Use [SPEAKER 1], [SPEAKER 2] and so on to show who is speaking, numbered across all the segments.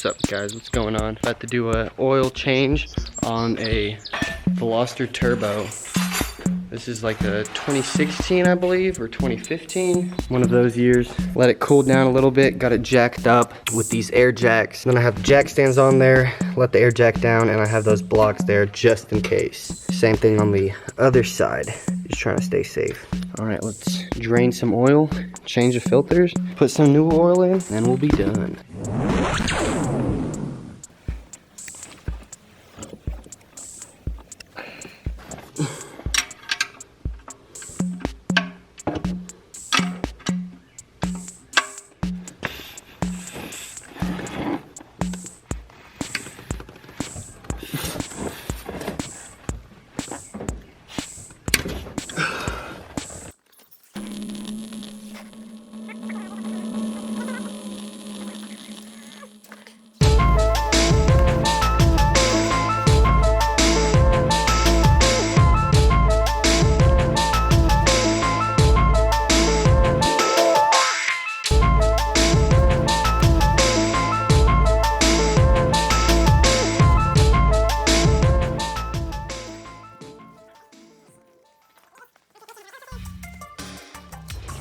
[SPEAKER 1] What's up guys, what's going on? About to do a oil change on a Veloster turbo. This is like a 2016 I believe, or 2015, one of those years. Let it cool down a little bit, got it jacked up with these air jacks. Then I have the jack stands on there, let the air jack down, and I have those blocks there just in case. Same thing on the other side, just trying to stay safe. All right, let's drain some oil, change the filters, put some new oil in, and we'll be done.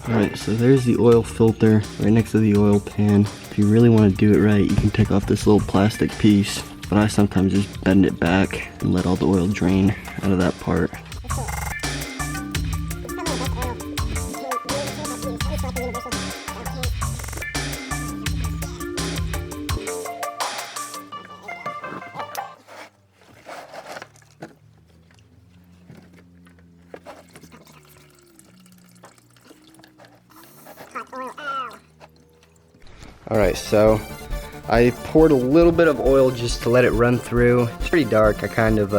[SPEAKER 1] Alright, so there's the oil filter right next to the oil pan. If you really want to do it right, you can take off this little plastic piece, but I sometimes just bend it back and let all the oil drain out of that part. Alright, so I poured a little bit of oil just to let it run through. It's pretty dark. I kind of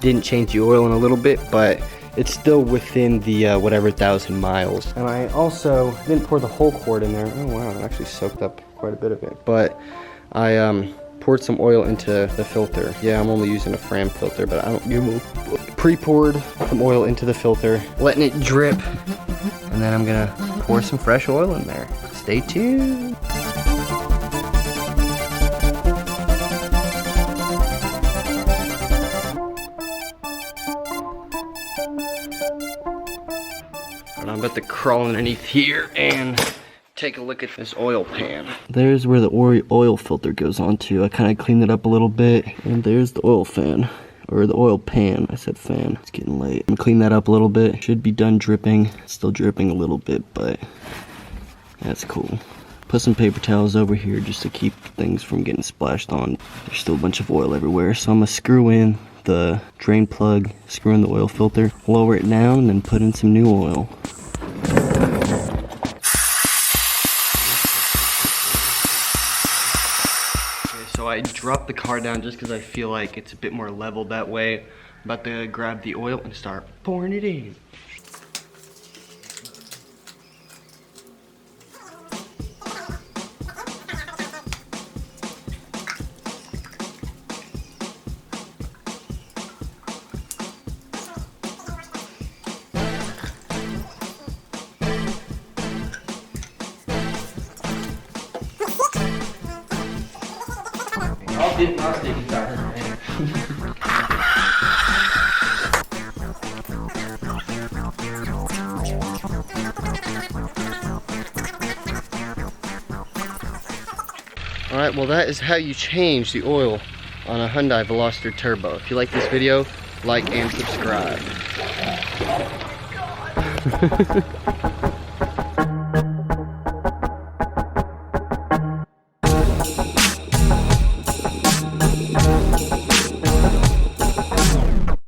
[SPEAKER 1] didn't change the oil in a little bit, but it's still within the whatever 1,000 miles. And I also didn't pour the whole quart in there. Oh wow, it actually soaked up quite a bit of it. But I poured some oil into the filter. Yeah, I'm only using a Fram filter, but I don't pre-poured some oil into the filter, letting it drip, and then I'm gonna pour some fresh oil in there. Stay tuned. And I'm about to crawl underneath here and take a look at this oil pan. There's where the oil filter goes onto. I kind of cleaned it up a little bit, and there's the oil fan, or the oil pan. I said fan. It's getting late. I'm gonna clean that up a little bit. Should be done dripping. Still dripping a little bit, but that's cool. Put some paper towels over here just to keep things from getting splashed on. There's still a bunch of oil everywhere, so I'm gonna screw in the drain plug, screw in the oil filter, lower it down, and then put in some new oil. Okay, so I dropped the car down just because I feel like it's a bit more level that way. I'm about to grab the oil and start pouring it in. Alright, well that is how you change the oil on a Hyundai Veloster Turbo. If you like this video, like and subscribe.